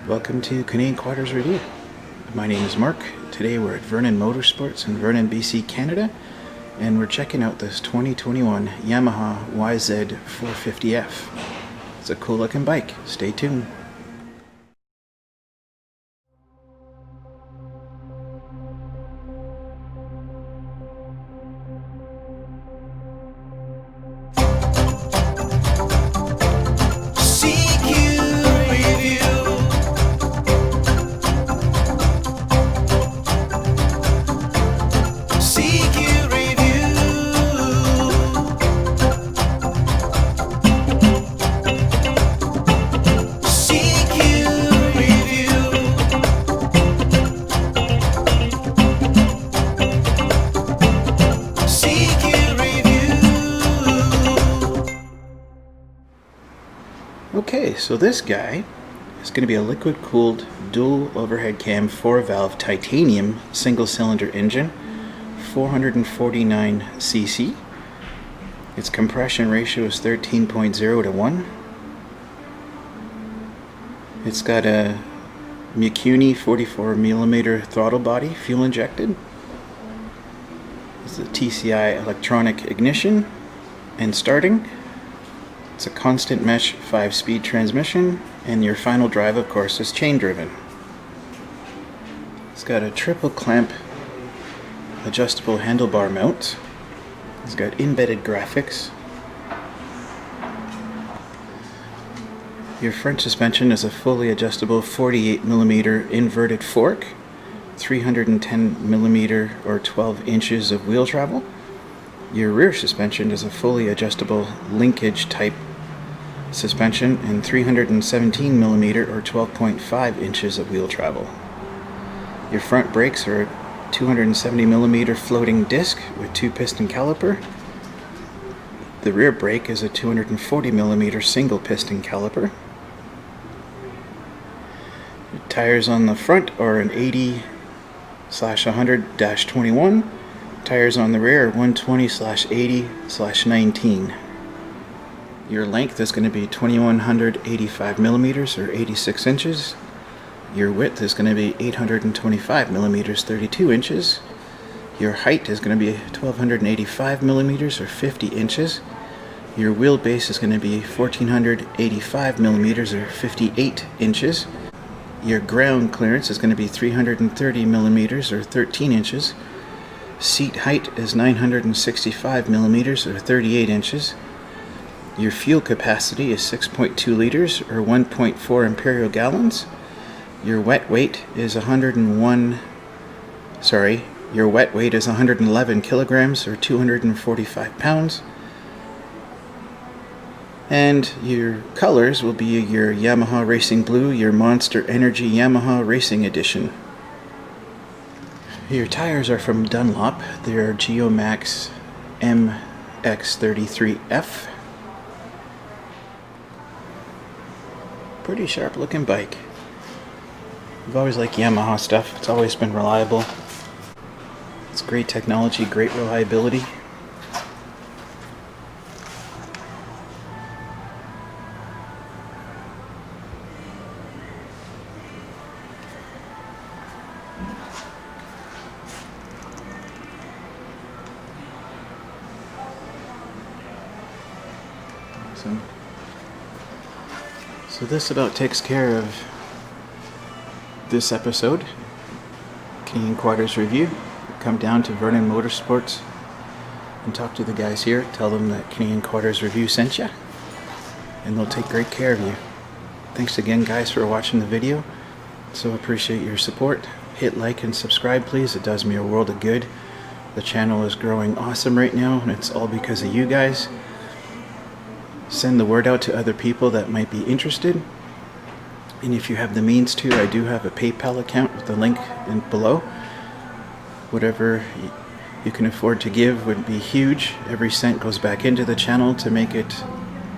Welcome to Canadian Quarters Review. My name is Mark. Today we're at Vernon Motorsports in Vernon, BC, Canada, and we're checking out this 2021 Yamaha YZ450F. It's a cool looking bike. Stay tuned. Okay, so this guy is going to be a liquid-cooled dual overhead cam 4-valve titanium single-cylinder engine, 449 cc. Its compression ratio is 13.0 to 1. It's got a Mikuni 44mm throttle body, fuel injected. It's a TCI electronic ignition and starting. It's a constant mesh 5-speed transmission, and your final drive, of course, is chain driven. It's got a triple clamp adjustable handlebar mount. It's got embedded graphics. Your front suspension is a fully adjustable 48mm inverted fork, 310mm or 12 inches of wheel travel. Your rear suspension is a fully adjustable linkage type suspension and 317mm or 12.5 inches of wheel travel. Your front brakes are a 270mm floating disc with 2-piston caliper. The rear brake is a 240mm single piston caliper. The tires on the front are an 80/100-21. Tires on the rear are 120/80/19. Your length is going to be 2185mm or 86 inches. Your width is going to be 825mm, 32 inches. Your height is going to be 1285mm or 50 inches. Your wheelbase is going to be 1485mm or 58 inches. Your ground clearance is going to be 330mm or 13 inches. Seat height is 965mm or 38 inches. Your fuel capacity is 6.2 liters or 1.4 imperial gallons. Your wet weight is 111 kilograms or 245 pounds. And your colors will be your Yamaha Racing Blue, your Monster Energy Yamaha Racing Edition. Your tires are from Dunlop. They're Geomax MX33F. Pretty sharp looking bike. I've always liked Yamaha stuff. It's always been reliable. It's great technology, great reliability. So this about takes care of this episode. Canadian Quarters Review. Come down to Vernon Motorsports and talk to the guys here. Tell them that Canadian Quarters Review sent you, and they'll take great care of you. Thanks again, guys, for watching the video. So appreciate your support. Hit like and subscribe, please. It does me a world of good. The channel is growing awesome right now, and it's all because of you guys. Send the word out to other people that might be interested. And if you have the means to, I do have a PayPal account with the link below. Whatever you can afford to give would be huge. Every cent goes back into the channel to make it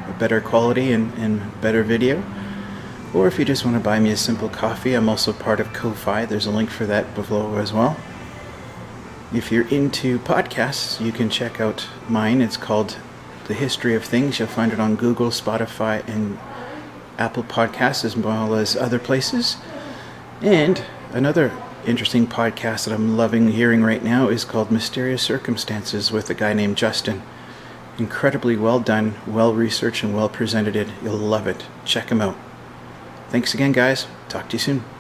a better quality and better video. Or if you just want to buy me a simple coffee, I'm also part of Ko-Fi. There's a link for that below as well. If you're into podcasts, you can check out mine. It's called The History of Things. You'll find it on Google, Spotify, and Apple Podcasts as well as other places. And another interesting podcast that I'm loving hearing right now is called Mysterious Circumstances with a guy named Justin. Incredibly well done, well researched, and well presented. You'll love it. Check him out. Thanks again, guys. Talk to you soon.